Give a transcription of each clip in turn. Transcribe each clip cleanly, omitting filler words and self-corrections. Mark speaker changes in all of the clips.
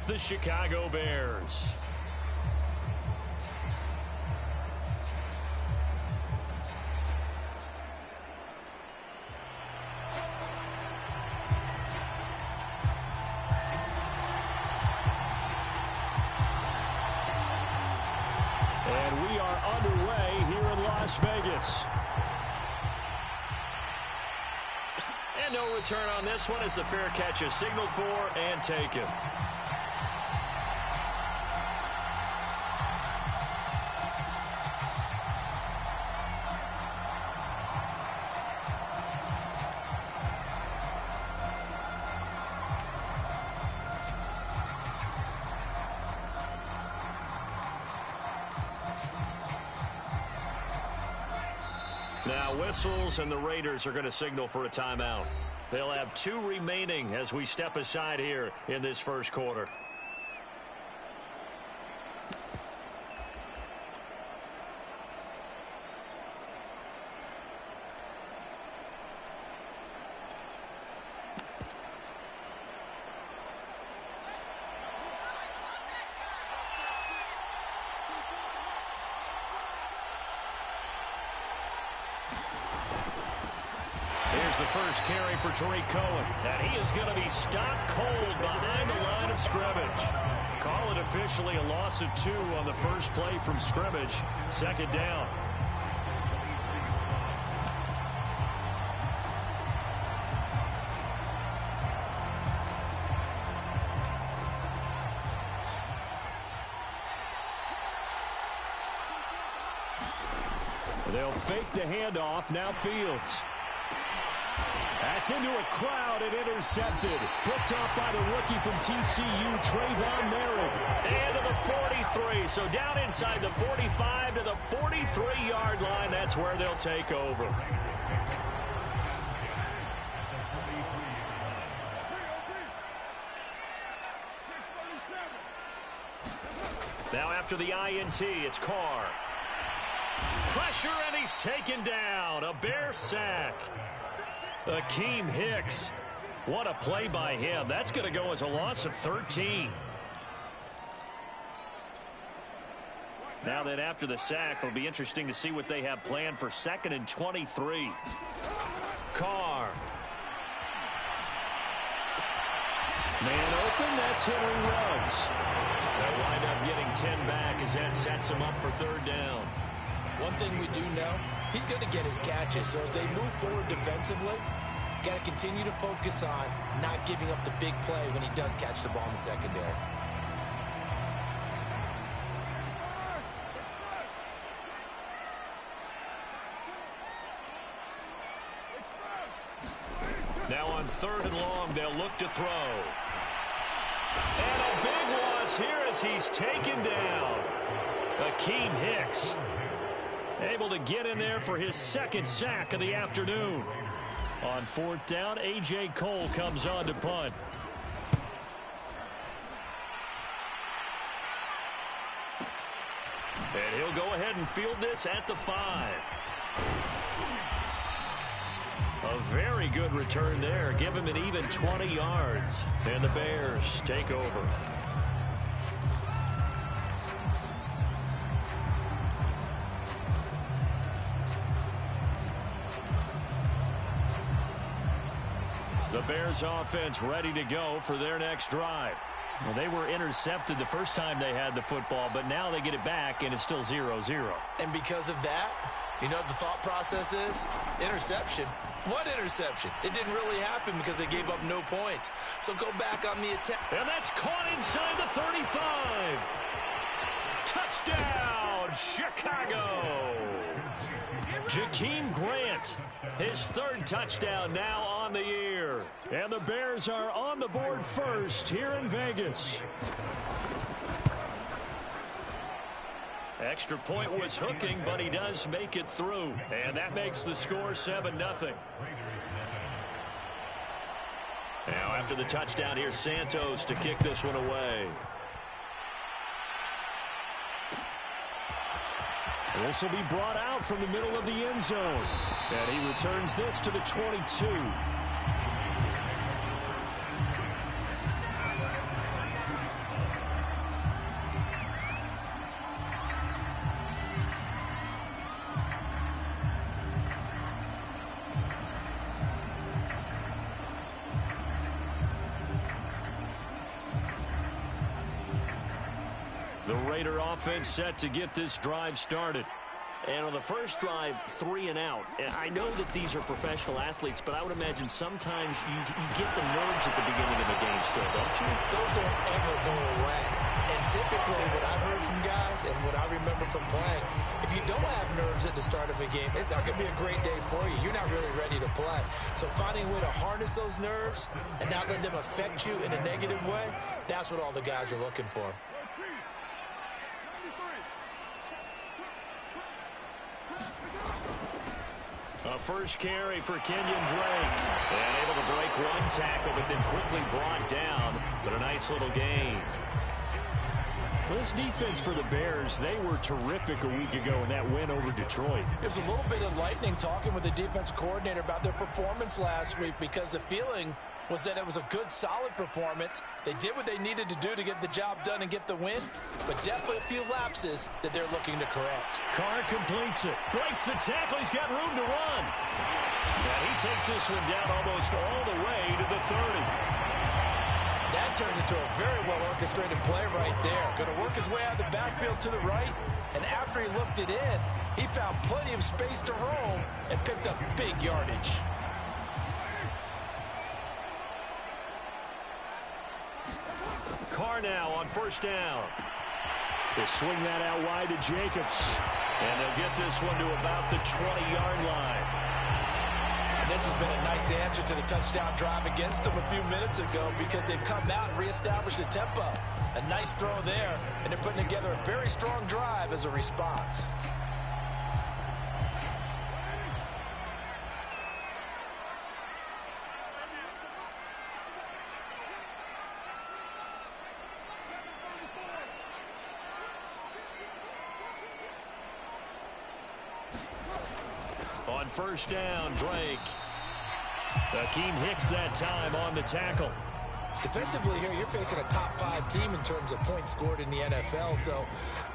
Speaker 1: the Chicago Bears. And we are underway here in Las Vegas. And no return on this one as the fair catch is signaled for and taken. Now whistles, and the Raiders are going to signal for a timeout. They'll have 2 remaining as we step aside here in this first quarter. Here's the first carry for Tariq Cohen. And he is going to be stopped cold behind the line of scrimmage. Call it officially a loss of 2 on the first play from scrimmage. Second down. They'll fake the handoff. Now Fields. That's into a crowd and intercepted. Picked off by the rookie from TCU, Trayvon Merritt. And to the 43. So down inside the 45 to the 43-yard line. That's where they'll take over. Now after the INT, it's Carr. Pressure, and he's taken down. A Bear sack. Akeem Hicks. What a play by him. That's going to go as a loss of 13. Now that after the sack, it'll be interesting to see what they have planned for 2nd and 23. Carr. Man open, that's Henry Ruggs. They'll wind up getting 10 back as that sets him up for 3rd down.
Speaker 2: One thing we do know, he's going to get his catches. So as they move forward defensively, got to continue to focus on not giving up the big play when he does catch the ball in the secondary.
Speaker 1: Now on 3rd and long, they'll look to throw. And a big loss here as he's taken down. Akeem Hicks able to get in there for his 2nd sack of the afternoon. On 4th down, A.J. Cole comes on to punt. And he'll go ahead and field this at the 5. A very good return there. Give him an even 20 yards. And the Bears take over. The Bears offense ready to go for their next drive. Well, they were intercepted the first time they had the football, but now they get it back, and it's still 0-0.
Speaker 2: And because of that, you know what the thought process is? Interception. What interception? It didn't really happen because they gave up no points. So go back on the attack.
Speaker 1: And that's caught inside the 35. Touchdown, Chicago. Jakeem Grant, his 3rd touchdown now on the year. And the Bears are on the board first here in Vegas. Extra point was hooking, but he does make it through. And that makes the score 7-0. Now after the touchdown, here's Santos to kick this one away. This will be brought out from the middle of the end zone. And he returns this to the 22. The Raider offense set to get this drive started.
Speaker 3: And on the first drive, 3 and out. I know that these are professional athletes, but I would imagine sometimes you get the nerves at the beginning of a game still, don't you?
Speaker 2: Those don't ever go away. And typically what I've heard from guys and what I remember from playing, if you don't have nerves at the start of a game, it's not going to be a great day for you. You're not really ready to play. So finding a way to harness those nerves and not let them affect you in a negative way, that's what all the guys are looking for.
Speaker 1: A first carry for Kenyon Drake. And able to break one tackle, but then quickly brought down. But a nice little gain. Well, this defense for the Bears, they were terrific a week ago in that win over Detroit.
Speaker 2: It was a little bit enlightening talking with the defense coordinator about their performance last week, because the feeling was that it was a good, solid performance. They did what they needed to do to get the job done and get the win, but definitely a few lapses that they're looking to correct.
Speaker 1: Carr completes it. Breaks the tackle. He's got room to run. And he takes this one down almost all the way to the 30.
Speaker 2: That turned into a very well-orchestrated play right there. Going to work his way out of the backfield to the right, and after he looked it in, he found plenty of space to roam and picked up big yardage.
Speaker 1: Carr now on first down. They swing that out wide to Jacobs. And they'll get this one to about the 20-yard line.
Speaker 2: And this has been a nice answer to the touchdown drive against them a few minutes ago, because they've come out and reestablished the tempo. A nice throw there, and they're putting together a very strong drive as a response.
Speaker 1: On first down, Drake. Akeem Hicks that time on the tackle.
Speaker 2: Defensively here, you're facing a top-5 team in terms of points scored in the NFL. So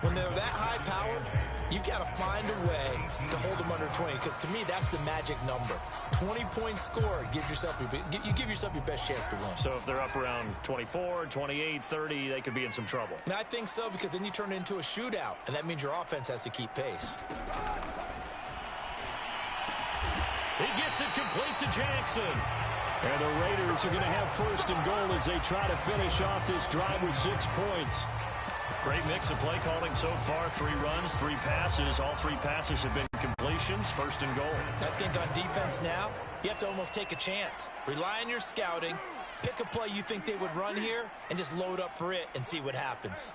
Speaker 2: when they're that high-powered, you've got to find a way to hold them under 20. Because to me, that's the magic number. 20 points scored gives yourself you give yourself your best chance to win.
Speaker 1: So if they're up around 24, 28, 30, they could be in some trouble.
Speaker 2: And I think so, because then you turn it into a shootout, and that means your offense has to keep pace.
Speaker 1: He gets it complete to Jackson. And the Raiders are going to have first and goal as they try to finish off this drive with 6 points. Great mix of play calling so far. 3 runs, 3 passes. All 3 passes have been completions. First and goal.
Speaker 2: I think on defense now, you have to almost take a chance. Rely on your scouting. Pick a play you think they would run here and just load up for it and see what happens.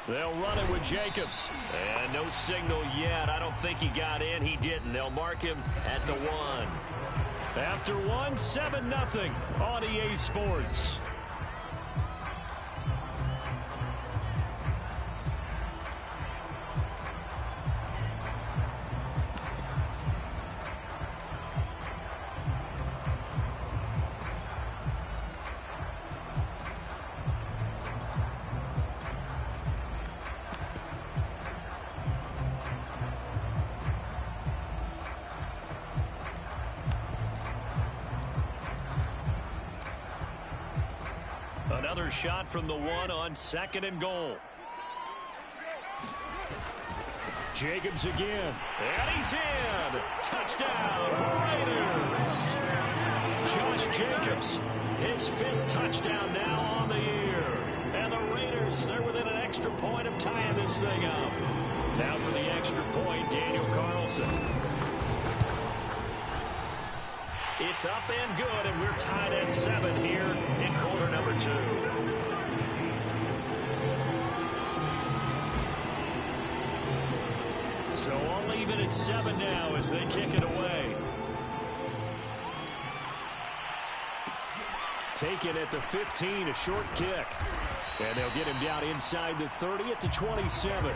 Speaker 1: They'll run it with Jacobs. And no signal yet. I don't think he got in. He didn't. They'll mark him at the 1. After 1, 7-0 on EA Sports. Another shot from the 1 on second and goal. Jacobs again. And he's in. Touchdown, Raiders. Josh Jacobs, his 5th touchdown now on the year. And the Raiders, they're within an extra point of tying this thing up. Now for the extra point, Daniel Carlson. It's up and good, and we're tied at 7 here in quarter number 2. So all even at 7 now as they kick it away. Taken at the 15, a short kick. And they'll get him down inside the 30 at the 27.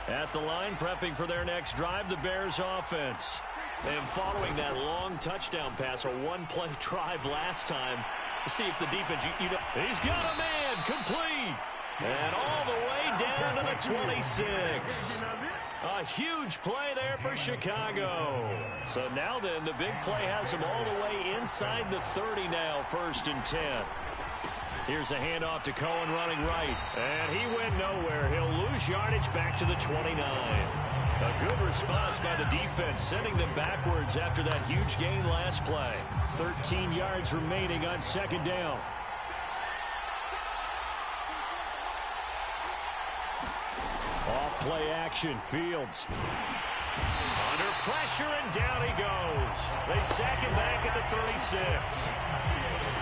Speaker 1: At the line, prepping for their next drive, the Bears offense. And following that long touchdown pass, a 1-play drive last time, to see if the defense, he's got a man, complete. And all the way down to the
Speaker 3: the 26. A huge play there for Chicago. So now then, the big play has them all the way inside the 30 now, 1st and 10. Here's a handoff to Cohen running right. And he went nowhere. He'll lose yardage back to the 29. A good response by the defense, sending them backwards after that huge gain last play.
Speaker 1: 13 yards remaining on 2nd down. Off play action, Fields.
Speaker 3: Under pressure, and down he goes. They sack him back at the 36.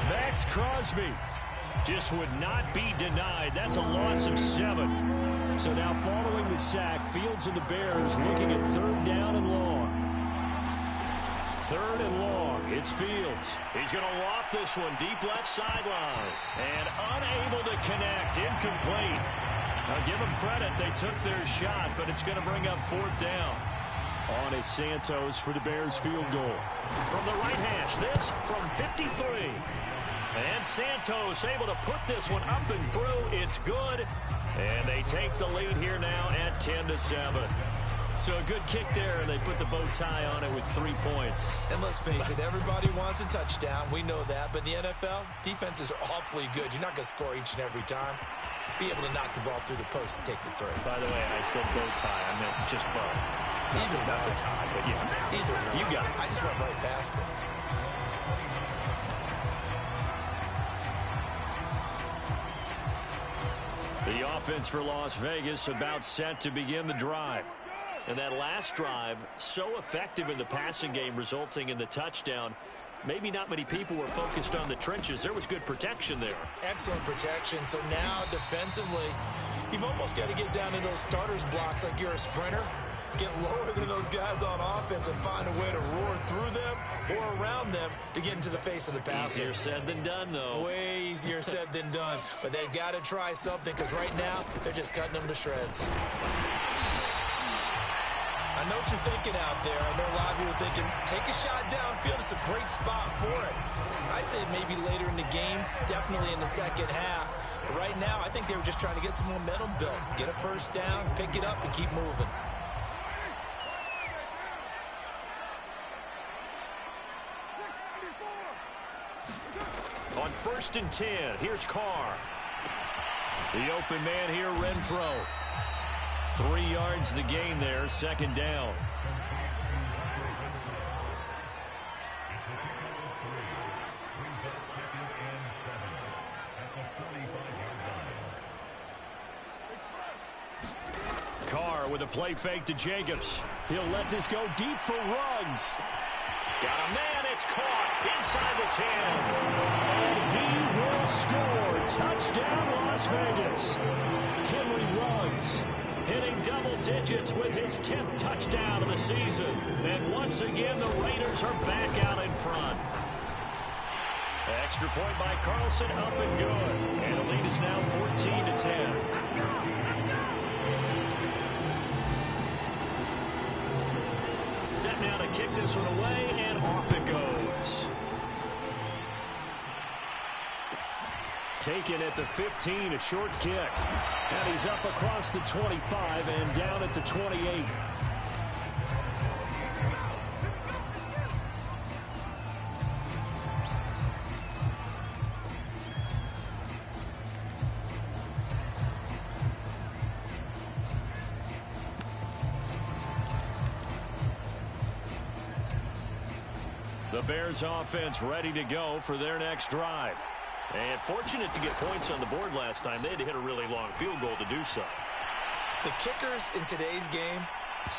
Speaker 1: Max Crosby just would not be denied. That's a loss of 7. So now following the sack, Fields and the Bears looking at 3rd down and long. 3rd and long. It's Fields.
Speaker 3: He's going to loft this one deep left sideline. And unable to connect. Incomplete. I'll give them credit. They took their shot, but it's going to bring up 4th down.
Speaker 1: On is Santos for the Bears field goal.
Speaker 3: From the right hash, this from 53. And Santos able to put this one up and through. It's good. And they take the lead here now at 10-7. So a good kick there, and they put the bow tie on it with 3 points.
Speaker 2: And let's face it, everybody wants a touchdown. We know that. But in the NFL, defenses are awfully good. You're not going to score each and every time. Be able to knock the ball through the post and take the throw.
Speaker 3: By the way, I said bow tie. I meant just bow.
Speaker 2: Either
Speaker 3: not the tie, but yeah.
Speaker 2: Either way.
Speaker 3: You got it.
Speaker 2: I just went right past it.
Speaker 1: The offense for Las Vegas about set to begin the drive.
Speaker 3: And that last drive, so effective in the passing game, resulting in the touchdown. Maybe not many people were focused on the trenches. There was good protection there.
Speaker 2: Excellent protection. So now defensively, you've almost got to get down to those starters blocks like you're a sprinter. Get lower than those guys on offense and find a way to roar through them or around them to get into the face of the passer.
Speaker 3: Easier said than done, though.
Speaker 2: Way easier said than done. But they've got to try something because right now they're just cutting them to shreds. I know what you're thinking out there. I know a lot of you are thinking, take a shot downfield. It's a great spot for it. I'd say maybe later in the game, definitely in the second half. But right now, I think they were just trying to get some momentum built. Get a 1st down, pick it up, and keep moving.
Speaker 3: On 1st and 10, here's Carr.
Speaker 1: The open man here, Renfro. 3 yards the gain there, 2nd down. Carr with a play fake to Jacobs. He'll let this go deep for Ruggs.
Speaker 3: Got a man, it's caught inside the
Speaker 1: 10. And he will score. Touchdown, Las Vegas. Henry Ruggs hitting double digits with his 10th touchdown of the season. And once again, the Raiders are back out in front. Extra point by Carlson, up and good. And the lead is now 14-10. Set now to kick this one away, and off it goes. Taken at the 15, a short kick. And he's up across the 25 and down at the 28. The Bears offense ready to go for their next drive.
Speaker 3: And fortunate to get points on the board last time. They had to hit a really long field goal to do so.
Speaker 2: The kickers in today's game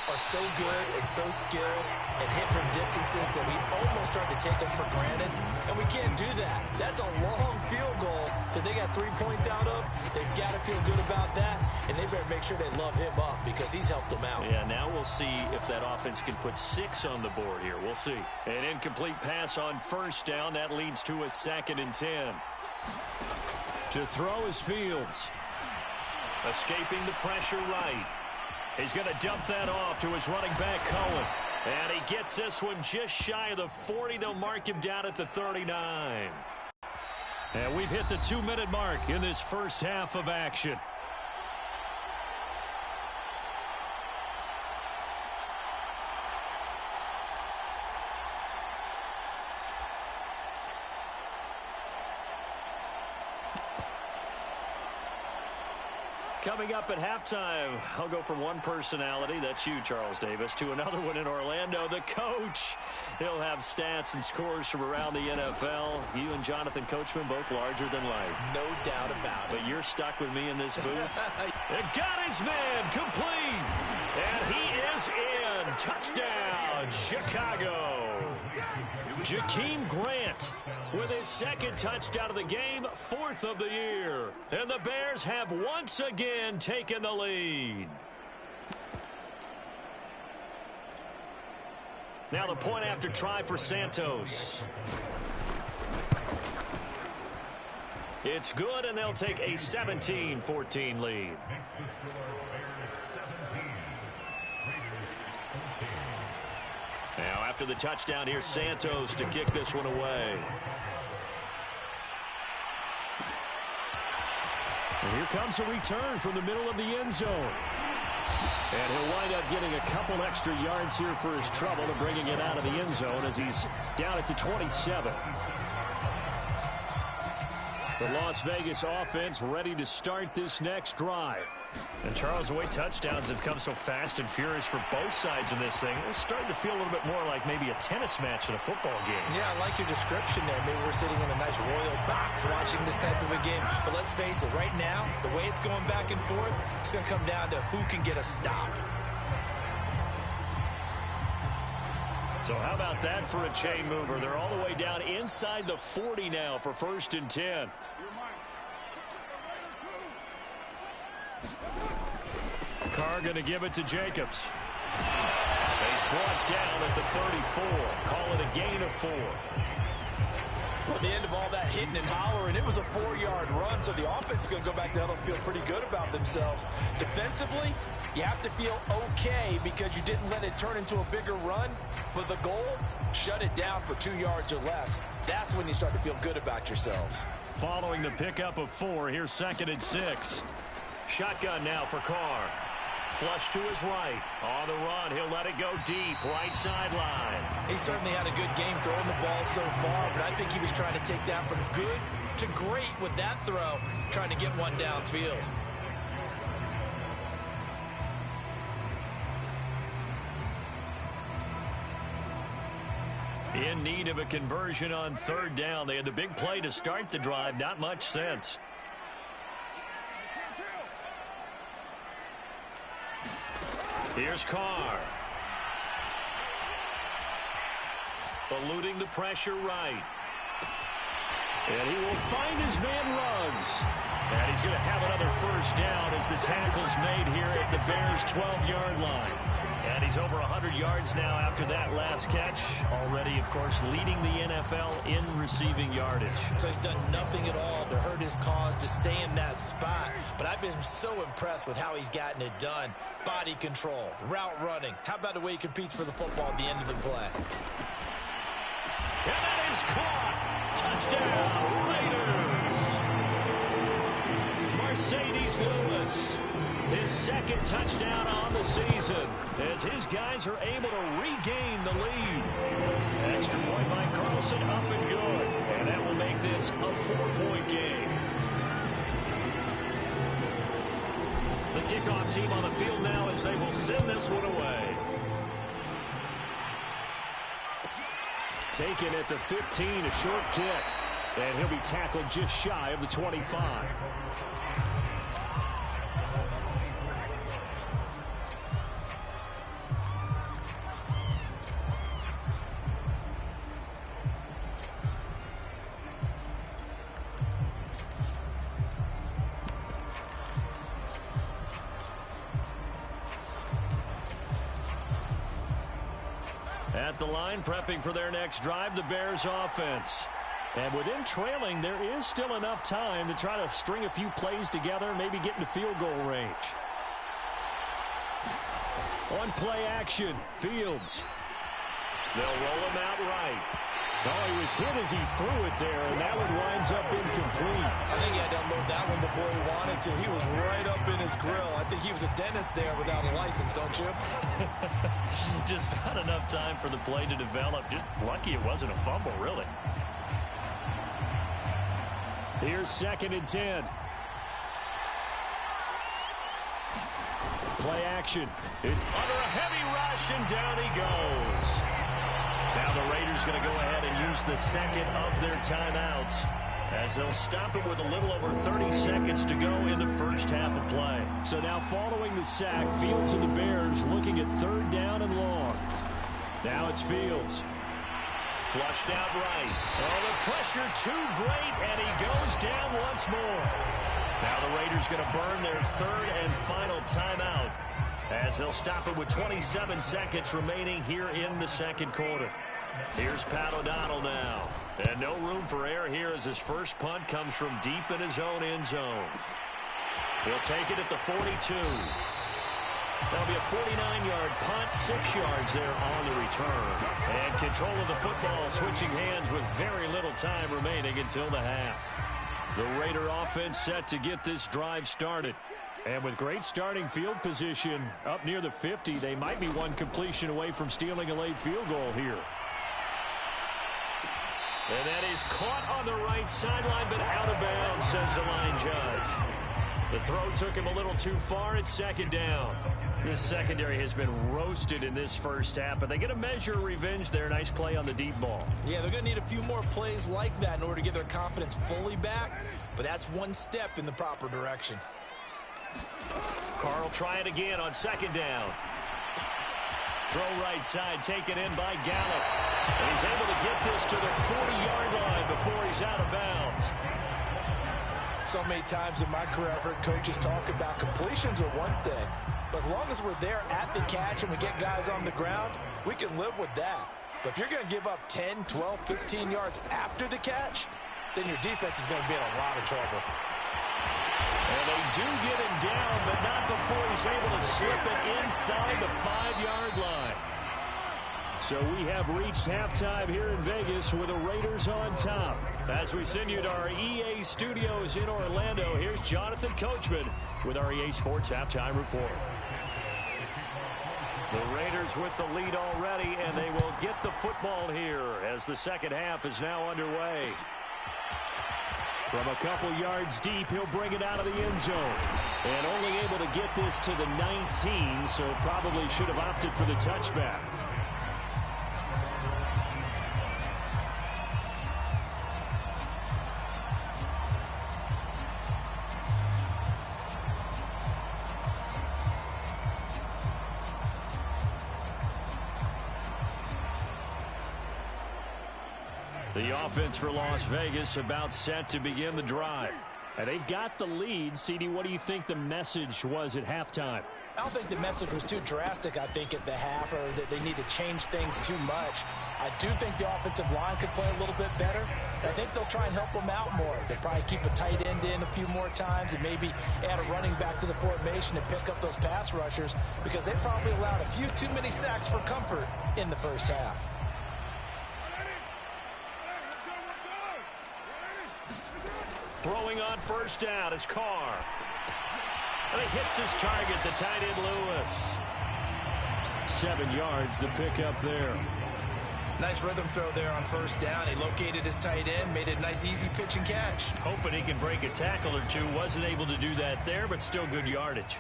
Speaker 2: are so good and so skilled and hit from distances that we almost start to take them for granted. And we can't do that. That's a long field goal that they got 3 points out of. They've got to feel good about that. And they better make sure they love him up because he's helped them out.
Speaker 3: Yeah, now we'll see if that offense can put 6 on the board here. We'll see.
Speaker 1: An incomplete pass on 1st down. That leads to a 2nd and 10. To throw is Fields.
Speaker 3: Escaping the pressure right. He's going to dump that off to his running back, Cohen. And he gets this one just shy of the 40. They'll mark him down at the 39.
Speaker 1: And we've hit the 2-minute mark in this first half of action.
Speaker 3: Coming up at halftime, I'll go from one personality, that's you, Charles Davis, to another one in Orlando, the coach. He'll have stats and scores from around the NFL. You and Jonathan Coachman both larger than life.
Speaker 2: No doubt about it.
Speaker 3: But you're stuck with me in this booth. It got his man complete. And he is in. Touchdown, Chicago. Jakeem Grant with his second touchdown of the game, fourth of the year. And the Bears have once again taken the lead. Now the point after try for Santos. It's good, and they'll take a 17-14 lead. Now after the touchdown, here's Santos to kick this one away.
Speaker 1: And here comes a return from the middle of the end zone. And he'll wind up getting a couple extra yards here for his trouble and bringing it out of the end zone as he's down at the 27. The Las Vegas offense ready to start this next drive.
Speaker 3: And Charles, the way touchdowns have come so fast and furious for both sides of this thing, it's starting to feel a little bit more like maybe a tennis match than a football game.
Speaker 2: Yeah, I like your description there. Maybe we're sitting in a nice royal box watching this type of a game. But let's face it, right now, the way it's going back and forth, it's going to come down to who can get a stop.
Speaker 3: So how about that for a chain mover? They're all the way down inside the 40 now for 1st and 10. Carr going to give it to Jacobs. He's brought down at the 34. Call it a gain of 4.
Speaker 2: Well, at the end of all that hitting and hollering, it was a 4-yard run, so the offense is going to go back down and feel pretty good about themselves. Defensively, you have to feel okay because you didn't let it turn into a bigger run, but the goal, shut it down for 2 yards or less. That's when you start to feel good about yourselves.
Speaker 3: Following the pickup of 4, here's 2nd and 6. Shotgun now for Carr. Flush to his right. On the run, he'll let it go deep. Right sideline.
Speaker 2: He certainly had a good game throwing the ball so far, but I think he was trying to take that from good to great with that throw, trying to get one downfield.
Speaker 3: In need of a conversion on 3rd down. They had the big play to start the drive. Not much sense. Here's Carr. Eluding the pressure right. And he will find his man Ruggs. And he's going to have another 1st down as the tackle's made here at the Bears' 12-yard line. And he's over 100 yards now after that last catch. Already, of course, leading the NFL in receiving yardage.
Speaker 2: So he's done nothing at all to hurt his cause, to stay in that spot. But I've been so impressed with how he's gotten it done. Body control, route running. How about the way he competes for the football at the end of the play?
Speaker 3: And that is caught. Touchdown, Raiders. Mercedes Lewis. His 2nd touchdown on the season as his guys are able to regain the lead. Extra point by Carlson, up and good. And that will make this a 4-point game. The kickoff team on the field now as they will send this one away.
Speaker 1: Taken at the 15, a short kick. And he'll be tackled just shy of the 25.
Speaker 3: At the line, prepping for their next drive, the Bears offense.
Speaker 1: And with them trailing, there is still enough time to try to string a few plays together, maybe get into field goal range. On play action, Fields.
Speaker 3: They'll roll him out right.
Speaker 1: Oh, he was hit as he threw it there, and that one winds up incomplete.
Speaker 2: I think he had to unload that one before he wanted to. He was right up in his grill. I think he was a dentist there without a license, don't you?
Speaker 3: Just not enough time for the play to develop. Just lucky it wasn't a fumble, really.
Speaker 1: Here's 2nd and 10. play action.
Speaker 3: Under a heavy rush, and down he goes. Now the Raiders going to go ahead and use the second of their timeouts, as they'll stop it with a little over 30 seconds to go in the first half of play.
Speaker 1: So now following the sack, Fields and the Bears looking at 3rd down and long. Now it's Fields.
Speaker 3: Flushed out right. Oh, the pressure too great, and he goes down once more. Now the Raiders going to burn their 3rd and final timeout, as they'll stop it with 27 seconds remaining here in the second quarter. Here's Pat O'Donnell now. And no room for error here as his first punt comes from deep in his own end zone. He'll take it at the 42. That'll be a 49-yard punt, 6 yards there on the return. And control of the football switching hands with very little time remaining until the half.
Speaker 1: The Raider offense set to get this drive started. And with great starting field position up near the 50, they might be one completion away from stealing a late field goal here.
Speaker 3: And that is caught on the right sideline, but out of bounds, says the line judge. The throw took him a little too far. It's 2nd down. This secondary has been roasted in this first half, but they get a measure of revenge there. Nice play on the deep ball.
Speaker 2: Yeah, they're going to need a few more plays like that in order to get their confidence fully back, but that's one step in the proper direction.
Speaker 3: Carl try it again on 2nd down. Throw right side, taken in by Gallup. And he's able to get this to the 40-yard line before he's out of bounds.
Speaker 2: So many times in my career, I've heard coaches talk about completions are one thing, but as long as we're there at the catch and we get guys on the ground, we can live with that. But if you're going to give up 10, 12, 15 yards after the catch, then your defense is going to be in a lot of trouble.
Speaker 3: And they do get him down, but not before he's able to slip it inside the 5-yard line.
Speaker 1: So we have reached halftime here in Vegas with the Raiders on top.
Speaker 3: As we send you to our EA studios in Orlando, here's Jonathan Coachman with our EA Sports Halftime Report. The Raiders with the lead already, and they will get the football here as the second half is now underway.
Speaker 1: From a couple yards deep, he'll bring it out of the end zone. And only able to get this to the 19, so probably should have opted for the touchback. The offense for Las Vegas about set to begin the drive. And they've got the lead. CD, what do you think the message was at halftime?
Speaker 2: I don't think the message was too drastic, I think, at the half, or that they need to change things too much. I do think the offensive line could play a little bit better. I think they'll try and help them out more. They'll probably keep a tight end in a few more times and maybe add a running back to the formation and pick up those pass rushers, because they probably allowed a few too many sacks for comfort in the first half.
Speaker 3: Throwing on first down is Carr. And he hits his target, the tight end Lewis.
Speaker 1: 7 yards, the pickup there.
Speaker 2: Nice rhythm throw there on first down. He located his tight end, made it a nice easy pitch and catch.
Speaker 3: Hoping he can break a tackle or two. Wasn't able to do that there, but still good yardage.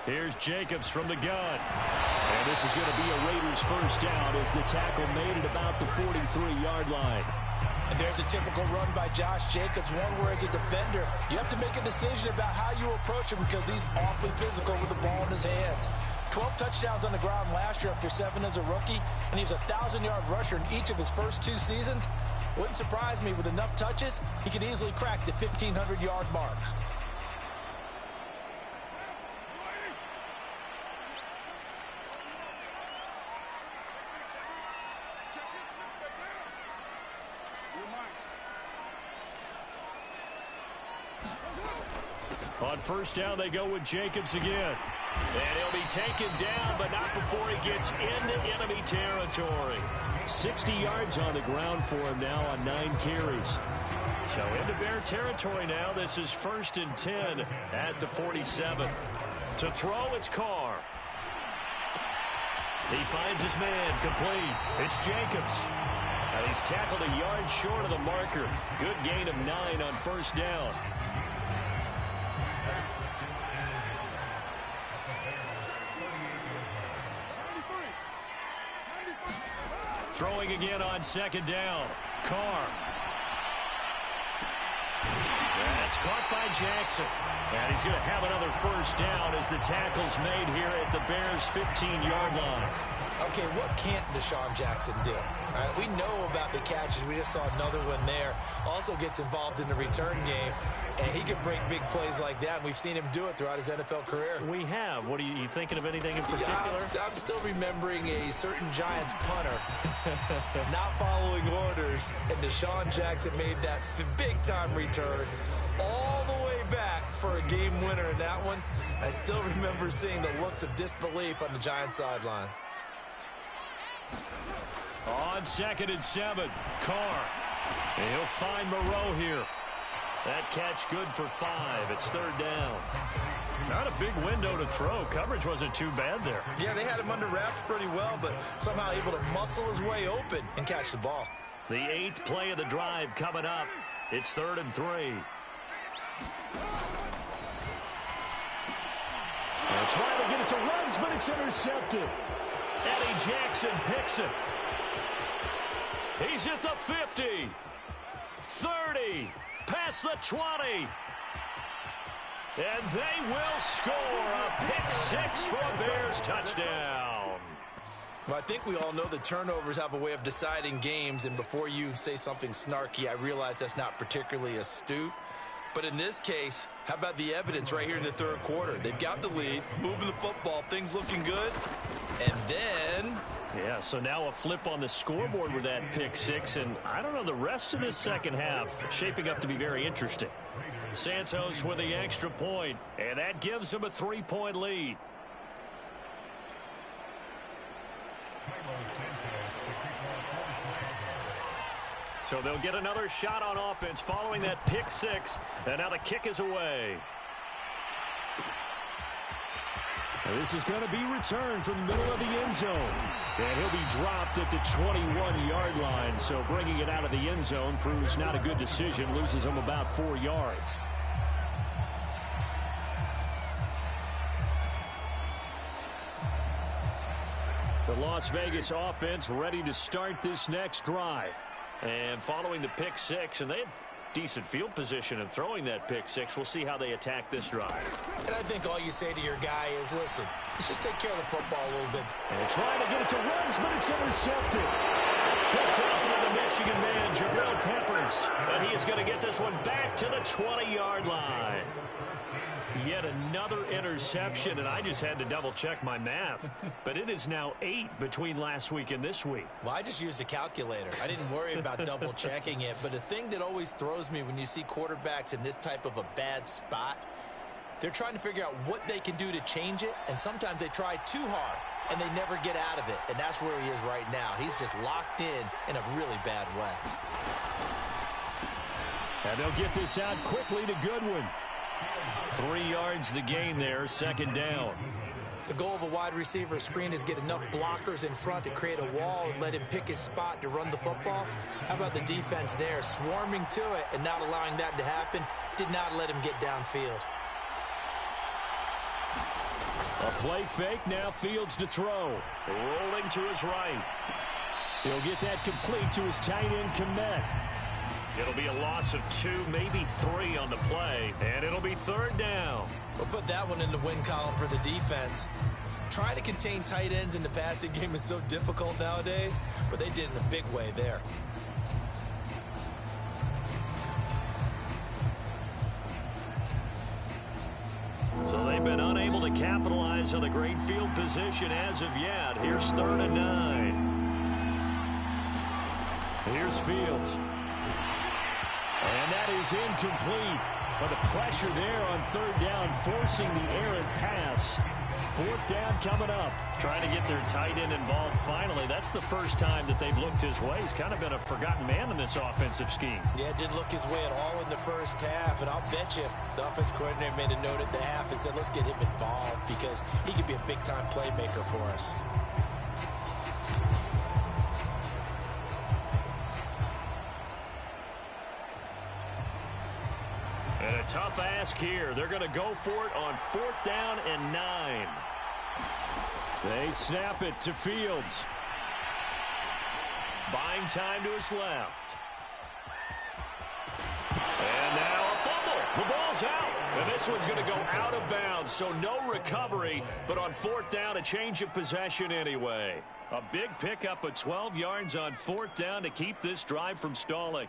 Speaker 3: Here's Jacobs from the gun.
Speaker 1: And this is going to be a Raiders first down as the tackle made it about the 43-yard line.
Speaker 2: And there's a typical run by Josh Jacobs, one where as a defender, you have to make a decision about how you approach him because he's awfully physical with the ball in his hands. 12 touchdowns on the ground last year after 7 as a rookie, and he was a 1,000-yard rusher in each of his first 2 seasons. Wouldn't surprise me, with enough touches, he could easily crack the 1,500-yard mark.
Speaker 3: On first down, they go with Jacobs again. And he'll be taken down, but not before he gets into enemy territory.
Speaker 1: 60 yards on the ground for him now on 9 carries.
Speaker 3: So into Bear territory now. This is 1st and 10 at the 47. To throw, it's Carr. He finds his man complete. It's Jacobs. And he's tackled a yard short of the marker. Good gain of 9 on first down. Throwing again on second down. Carr. That's caught by Jackson. And he's going to have another first down as the tackle's made here at the Bears' 15-yard line.
Speaker 2: Okay, what can't Deshaun Jackson do? All right, we know about the catches. We just saw another one there. Also gets involved in the return game, and he can break big plays like that. We've seen him do it throughout his NFL career.
Speaker 3: We have. What are you thinking of anything in particular?
Speaker 2: I'm still remembering a certain Giants punter not following orders, and Deshaun Jackson made that big-time return all the way back for a game winner in that one. I still remember seeing the looks of disbelief on the Giants sideline.
Speaker 3: On 2nd and 7, Carr. He'll find Moreau here. That catch good for 5. It's 3rd down. Not a big window to throw. Coverage wasn't too bad there.
Speaker 2: Yeah, they had him under wraps pretty well, but somehow able to muscle his way open and catch the ball.
Speaker 3: The 8th play of the drive coming up. It's 3rd and 3.
Speaker 1: They're trying to get it to runs, but it's intercepted.
Speaker 3: Eddie Jackson picks it. He's at the 50. 30. Past the 20. And they will score a pick 6 for a Bears touchdown.
Speaker 2: Well, I think we all know the turnovers have a way of deciding games, and before you say something snarky, I realize that's not particularly astute. But in this case, how about the evidence right here in the 3rd quarter? They've got the lead, moving the football, things looking good, and then...
Speaker 3: Yeah, so now a flip on the scoreboard with that pick 6, and I don't know, the rest of this second half shaping up to be very interesting. Santos with the extra point, and that gives them a 3-point lead. So they'll get another shot on offense following that pick 6, and now the kick is away.
Speaker 1: This is going to be returned from the middle of the end zone. And he'll be dropped at the 21-yard line. So bringing it out of the end zone proves not a good decision. Loses him about 4 yards. The Las Vegas offense ready to start this next drive. And following the pick 6, and they had decent field position in throwing that pick 6. We'll see how they attack this drive.
Speaker 2: And I think all you say to your guy is, listen, let's just take care of the football a little bit.
Speaker 1: And trying to get it to runs, but it's intercepted.
Speaker 3: Picked up by the Michigan man, Jabril Peppers. And he is going to get this one back to the 20-yard line. Yet another interception, and I just had to double-check my math. But it is now 8 between last week and this week.
Speaker 2: Well, I just used a calculator. I didn't worry about double-checking it. But the thing that always throws me when you see quarterbacks in this type of a bad spot, they're trying to figure out what they can do to change it, and sometimes they try too hard, and they never get out of it. And that's where he is right now. He's just locked in a really bad way.
Speaker 1: And they'll get this out quickly to Goodwin.
Speaker 3: 3 yards the gain there, 2nd down.
Speaker 2: The goal of a wide receiver screen is get enough blockers in front to create a wall and let him pick his spot to run the football. How about the defense there, swarming to it and not allowing that to happen? Did not let him get downfield.
Speaker 1: A play fake, now Fields to throw.
Speaker 3: Rolling to his right.
Speaker 1: He'll get that complete to his tight end, Kmet.
Speaker 3: It'll be a loss of 2, maybe 3 on the play, and it'll be 3rd down.
Speaker 2: We'll put that one in the win column for the defense. Trying to contain tight ends in the passing game is so difficult nowadays, but they did it in a big way there.
Speaker 3: So they've been unable to capitalize on the great field position as of yet. Here's 3rd and 9. Here's Fields.
Speaker 1: And that is incomplete. But the pressure there on 3rd down, forcing the errant pass. 4th down coming up.
Speaker 3: Trying to get their tight end involved finally. That's the first time that they've looked his way. He's kind of been a forgotten man in this offensive scheme.
Speaker 2: Yeah, didn't look his way at all in the first half. And I'll bet you the offense coordinator made a note at the half and said, let's get him involved because he could be a big-time playmaker for us.
Speaker 3: tough ask here. They're going to go for it on 4th down and 9.
Speaker 1: They snap it to Fields.
Speaker 3: Buying time to his left. And now a fumble. The ball's out. And this one's going to go out of bounds, so no recovery. But on 4th down, a change of possession anyway. A big pickup of 12 yards on 4th down to keep this drive from stalling.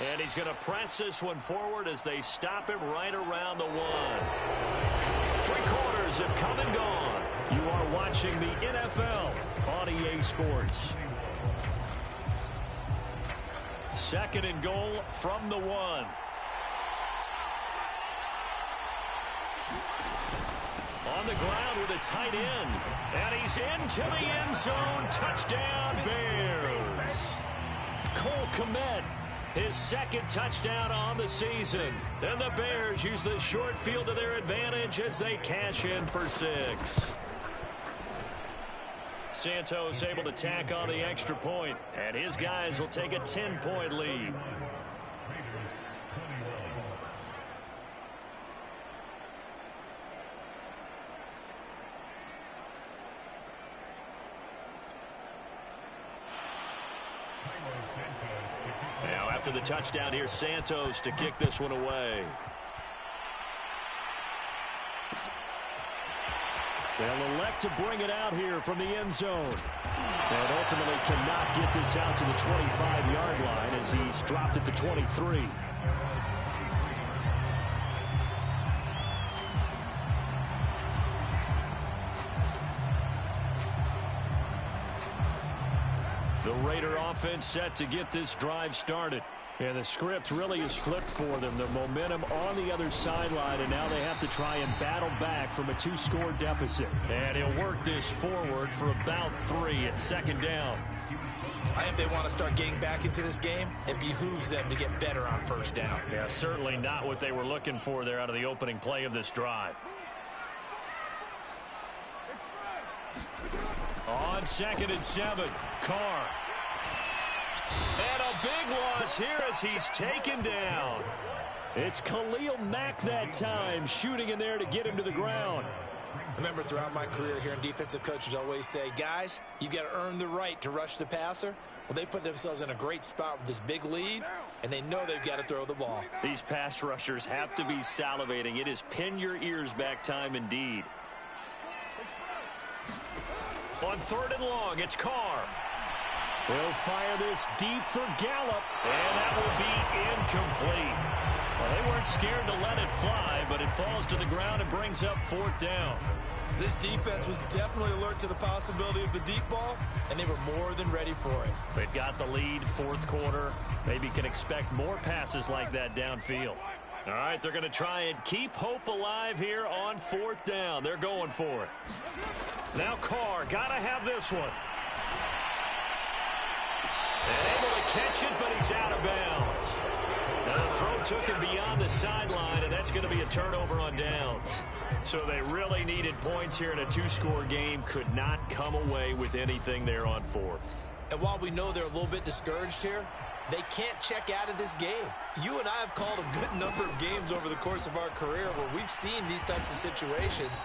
Speaker 3: And he's going to press this one forward as they stop him right around the 1. 3 quarters have come and gone. You are watching the NFL on EA Sports. 2nd and goal from the 1. On the ground with a tight end. And he's into the end zone. Touchdown, Bears. Cole Kmet. His 2nd touchdown on the season. And the Bears use the short field to their advantage as they cash in for 6. Santos able to tack on the extra point, and his guys will take a 10-point lead. Now after the touchdown, here's Santos to kick this one away.
Speaker 1: They'll elect to bring it out here from the end zone. And ultimately cannot get this out to the 25-yard line as he's dropped it to 23. The Raider offense set to get this drive started. And the script really is flipped for them. The momentum on the other sideline, and now they have to try and battle back from a 2-score deficit.
Speaker 3: And he'll work this forward for about 3 at 2nd down.
Speaker 2: I think they want to start getting back into this game. It behooves them to get better on 1st down.
Speaker 3: Yeah, certainly not what they were looking for there out of the opening play of this drive. On 2nd and 7, Carr. And a big loss here as he's taken down.
Speaker 1: It's Khalil Mack that time, shooting in there to get him to the ground.
Speaker 2: Remember, throughout my career here in defensive coaches always say, guys, you got to earn the right to rush the passer. Well, they put themselves in a great spot with this big lead, and they know they've got to throw the ball.
Speaker 3: These pass rushers have to be salivating. It is pin your ears back time indeed. On 3rd and long, it's Carr.
Speaker 1: He'll fire this deep for Gallup.
Speaker 3: And that will be incomplete. Well, they weren't scared to let it fly, but it falls to the ground and brings up 4th down.
Speaker 2: This defense was definitely alert to the possibility of the deep ball, and they were more than ready for it.
Speaker 3: They've got the lead, 4th quarter. Maybe can expect more passes like that downfield. All right, they're going to try and keep hope alive here on 4th down. They're going for it. Now Carr, got to have this one. And able to catch it, but he's out of bounds. Now the throw took him beyond the sideline, and that's going to be a turnover on downs. So they really needed points here in a 2-score game. Could not come away with anything there on 4th.
Speaker 2: And while we know they're a little bit discouraged here, they can't check out of this game. You and I have called a good number of games over the course of our career where we've seen these types of situations.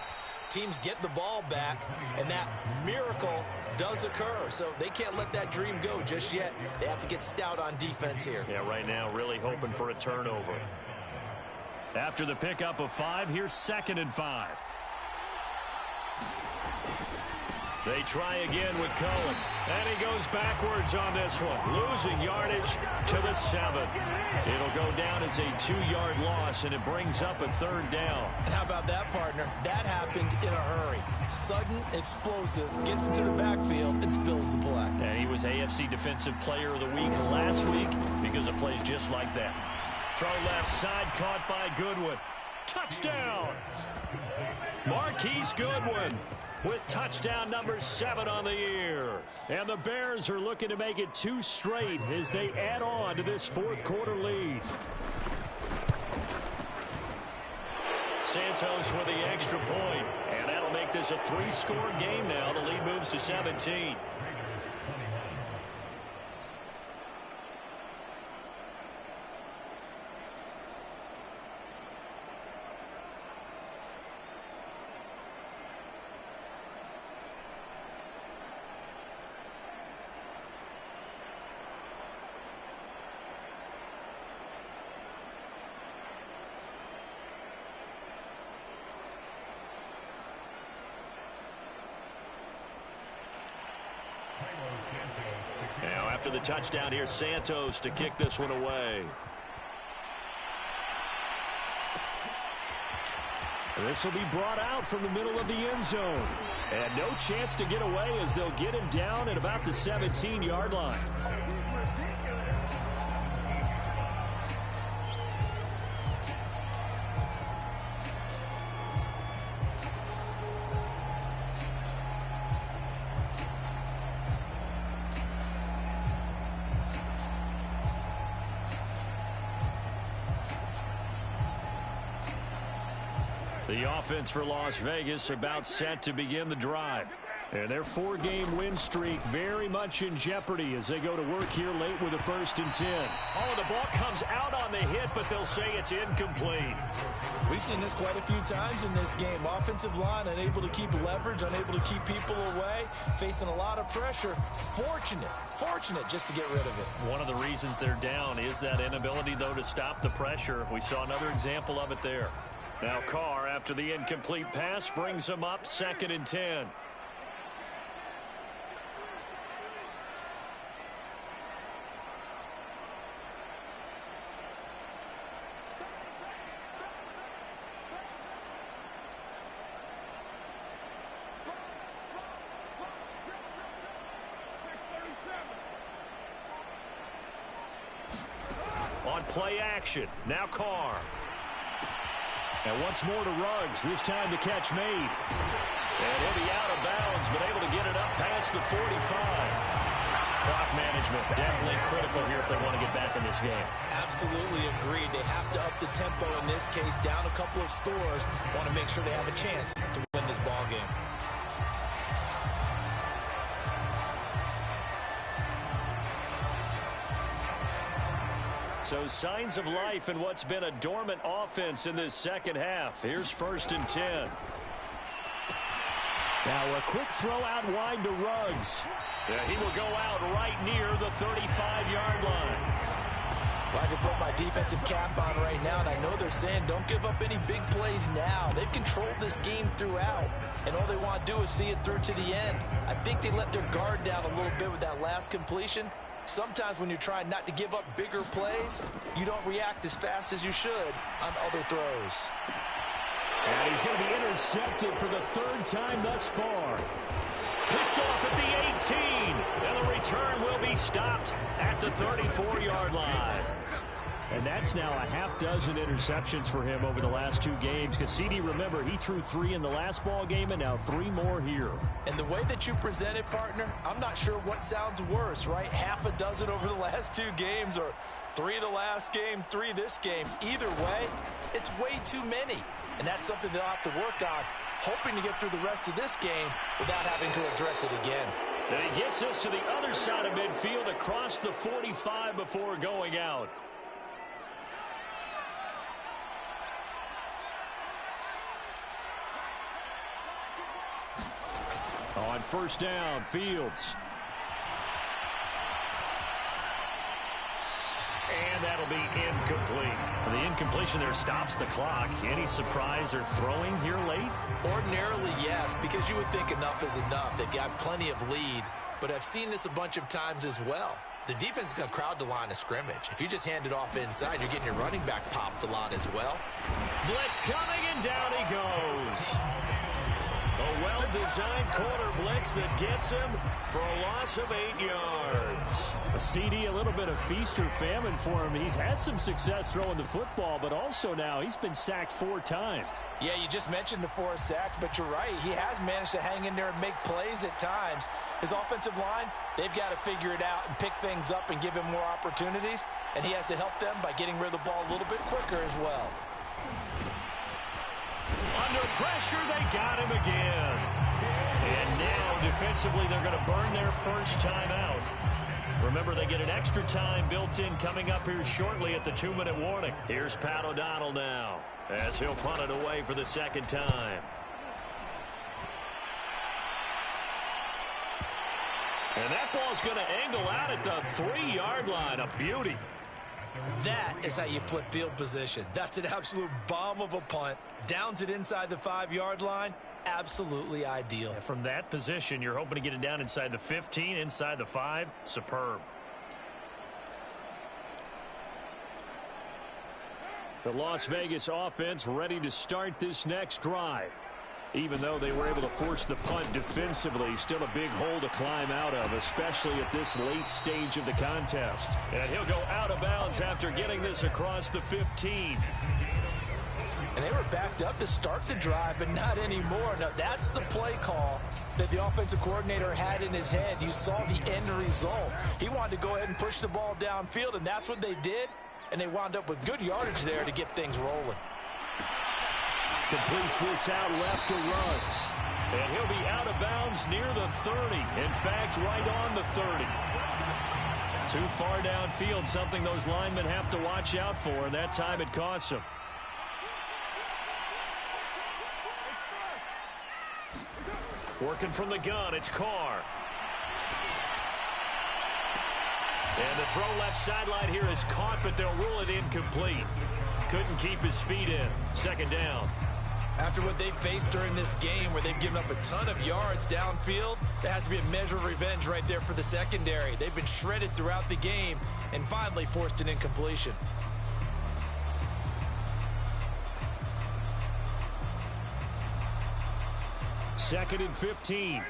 Speaker 2: Teams get the ball back, and that miracle does occur. So they can't let that dream go just yet. They have to get stout on defense here.
Speaker 3: Yeah, right now really hoping for a turnover. After the pickup of 5, here's 2nd and 5. They try again with Cohen. And he goes backwards on this one. Losing yardage to the 7. It'll go down as a 2-yard loss, and it brings up a 3rd down.
Speaker 2: How about that, partner? That happened in a hurry. Sudden, explosive, gets into the backfield, and spills the play.
Speaker 3: And he was AFC Defensive Player of the Week last week because of plays just like that. Throw left side, caught by Goodwin. Touchdown! Marquise Goodwin with touchdown number 7 on the year.
Speaker 1: And the Bears are looking to make it 2 straight as they add on to this 4th quarter lead.
Speaker 3: Santos with the extra point. And that'll make this a 3-score game now. The lead moves to 17. Now, after the touchdown here, Santos to kick this one away.
Speaker 1: This will be brought out from the middle of the end zone. And no chance to get away as they'll get him down at about the 17-yard line. The offense for Las Vegas about set to begin the drive. And their 4-game win streak very much in jeopardy as they go to work here late with a 1st and 10.
Speaker 3: Oh, the ball comes out on the hit, but they'll say it's incomplete.
Speaker 2: We've seen this quite a few times in this game. Offensive line unable to keep leverage, unable to keep people away, facing a lot of pressure. Fortunate just to get rid of it.
Speaker 3: One of the reasons they're down is that inability, though, to stop the pressure. We saw another example of it there. Now Carr, after the incomplete pass, brings him up 2nd and 10. On play action, now Carr.
Speaker 1: And once more to Ruggs, this time the catch made.
Speaker 3: And he'll be out of bounds, but able to get it up past the 45. Clock management definitely critical here if they want to get back in this game.
Speaker 2: Absolutely agreed. They have to up the tempo in this case, down a couple of scores. Want to make sure they have a chance to win this ball game.
Speaker 3: So signs of life in what's been a dormant offense in this second half. Here's 1st and 10.
Speaker 1: Now a quick throw out wide to Ruggs.
Speaker 3: Yeah, he will go out right near the 35-yard line.
Speaker 2: Well, I can put my defensive cap on right now, and I know they're saying don't give up any big plays now. They've controlled this game throughout, and all they want to do is see it through to the end. I think they let their guard down a little bit with that last completion. Sometimes when you're trying not to give up bigger plays, you don't react as fast as you should on other throws.
Speaker 1: And he's going to be intercepted for the 3rd time thus far.
Speaker 3: Picked off at the 18. And the return will be stopped at the 34-yard line.
Speaker 1: And that's now a half-dozen interceptions for him over the last 2 games. Because CD, remember, he threw 3 in the last ball game and now 3 more here.
Speaker 2: And the way that you present it, partner, I'm not sure what sounds worse, right? Half a dozen over the last 2 games or 3 the last game, 3 this game. Either way, it's way too many. And that's something they'll have to work on, hoping to get through the rest of this game without having to address it again.
Speaker 3: And he gets us to the other side of midfield across the 45 before going out.
Speaker 1: On 1st down, Fields.
Speaker 3: And that'll be incomplete. The incompletion there stops the clock. Any surprise they're throwing here late?
Speaker 2: Ordinarily, yes, because you would think enough is enough. They've got plenty of lead, but I've seen this a bunch of times as well. The defense is going to crowd the line of scrimmage. If you just hand it off inside, you're getting your running back popped a lot as well.
Speaker 3: Blitz coming, and down he goes. A well-designed corner blitz that gets him for a loss of 8 yards.
Speaker 1: A CD, a little bit of feast or famine for him. He's had some success throwing the football, but also now he's been sacked 4 times.
Speaker 2: Yeah, you just mentioned the 4 sacks, but you're right. He has managed to hang in there and make plays at times. His offensive line, they've got to figure it out and pick things up and give him more opportunities, and he has to help them by getting rid of the ball a little bit quicker as well.
Speaker 3: Under pressure, they got him again. And now, defensively, they're going to burn their first timeout. Remember, they get an extra time built in coming up here shortly at the 2-minute warning. Here's Pat O'Donnell now as he'll punt it away for the second time. And that ball's going to angle out at the 3-yard line. A beauty.
Speaker 2: That is how you flip field position. That's an absolute bomb of a punt. Downs it inside the 5-yard line. Absolutely ideal.
Speaker 3: And from that position, you're hoping to get it down inside the 15, inside the 5. Superb. The Las Vegas offense ready to start this next drive. Even though they were able to force the punt defensively, still a big hole to climb out of, especially at this late stage of the contest. And he'll go out of bounds after getting this across the 15.
Speaker 2: And they were backed up to start the drive, but not anymore. Now, that's the play call that the offensive coordinator had in his head. You saw the end result. He wanted to go ahead and push the ball downfield, and that's what they did. And they wound up with good yardage there to get things rolling.
Speaker 3: Completes this out left to Ruggs. And he'll be out of bounds near the 30. In fact, right on the 30. Too far downfield, something those linemen have to watch out for, and that time it costs them. Working from the gun, it's Carr. And the throw left sideline here is caught, but they'll rule it incomplete. Couldn't keep his feet in. Second down.
Speaker 2: After what they've faced during this game where they've given up a ton of yards downfield, there has to be a measure of revenge right there for the secondary. They've been shredded throughout the game and finally forced an incompletion.
Speaker 3: Second and 15.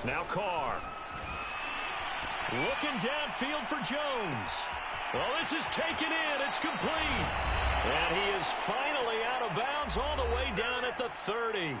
Speaker 3: Now Carr. Looking downfield for Jones. Well, this is taken in. It's complete. And he is finally out of bounds all the way down at the 30.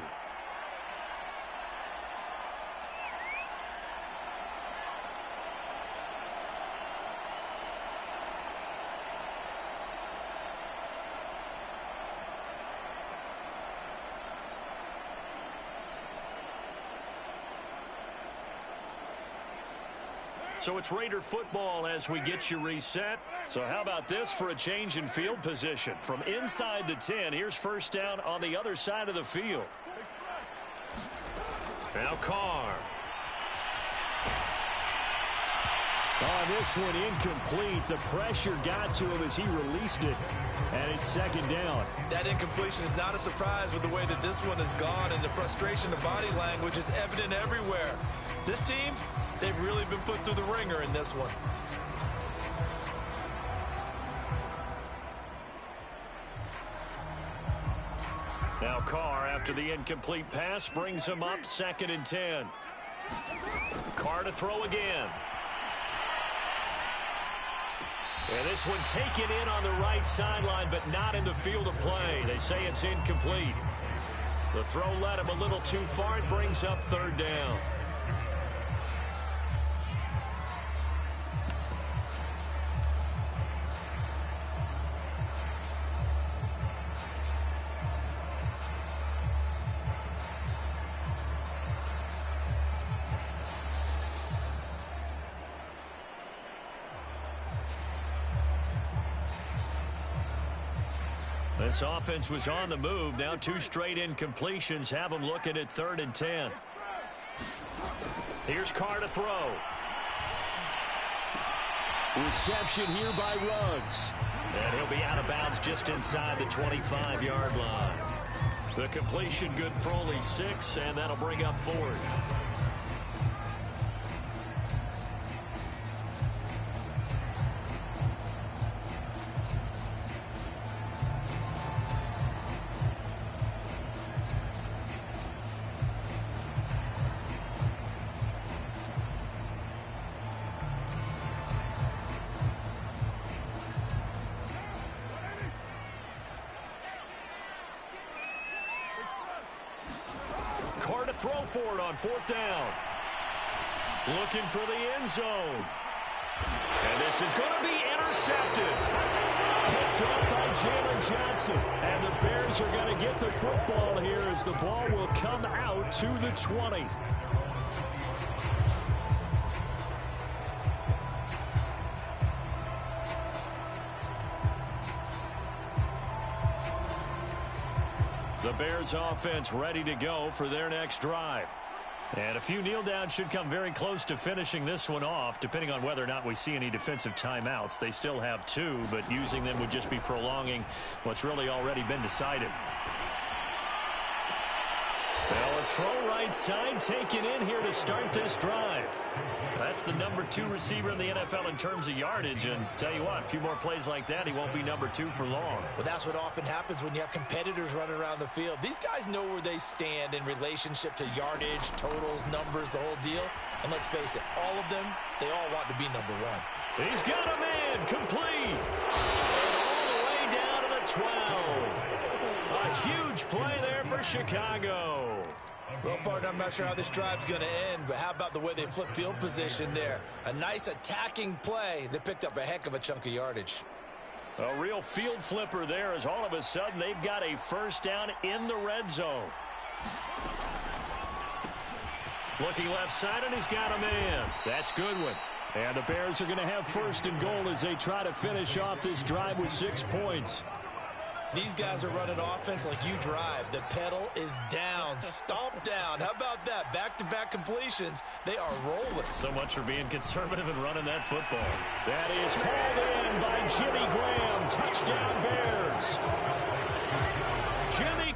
Speaker 3: So it's Raider football as we get you reset. So how about this for a change in field position? From inside the 10, here's first down on the other side of the field. Now Carr.
Speaker 1: On this one, incomplete. The pressure got to him as he released it. And it's second down.
Speaker 2: That incompletion is not a surprise with the way that this one has gone, and the frustration of body language is evident everywhere. This team, they've really been put through the ringer in this one.
Speaker 3: Now Carr, after the incomplete pass, brings him up second and 10. Carr to throw again. And this one taken in on the right sideline, but not in the field of play. They say it's incomplete. The throw led him a little too far. It brings up third down. This offense was on the move. Now two straight incompletions have them looking at third and 10. Here's Carr to throw.
Speaker 1: Reception here by Ruggs.
Speaker 3: And he'll be out of bounds just inside the 25-yard line. The completion good for only 6, and that'll bring up fourth. Carr to throw for it on fourth down. Looking for the end zone. And this is going to be intercepted.
Speaker 1: Picked up by Jalen Johnson. And the Bears are going to get the football here as the ball will come out to the 20. The Bears offense ready to go for their next drive. And a few kneel downs should come very close to finishing this one off, depending on whether or not we see any defensive timeouts. They still have 2, but using them would just be prolonging what's really already been decided. Well, a throw right side taken in here to start this drive. That's the number 2 receiver in the NFL in terms of yardage. And tell you what, a few more plays like that, he won't be number 2 for long.
Speaker 2: Well, that's what often happens when you have competitors running around the field. These guys know where they stand in relationship to yardage, totals, numbers, the whole deal. And let's face it, all of them, they all want to be number 1.
Speaker 3: He's got a man, complete. And all the way down to the 12. A huge play there for Chicago.
Speaker 2: Well, partner, I'm not sure how this drive's going to end, but how about the way they flip field position there? A nice attacking play. They picked up a heck of a chunk of yardage.
Speaker 3: A real field flipper there as all of a sudden they've got a first down in the red zone. Looking left side, and he's got a man. That's Goodwin.
Speaker 1: And the Bears are going to have first and goal as they try to finish off this drive with 6 points.
Speaker 2: These guys are running offense like you drive. The pedal is down, stomp down. How about that? Back-to-back completions. They are rolling.
Speaker 3: So much for being conservative and running that football.
Speaker 1: That is hauled in by Jimmy Graham. Touchdown, Bears. Jimmy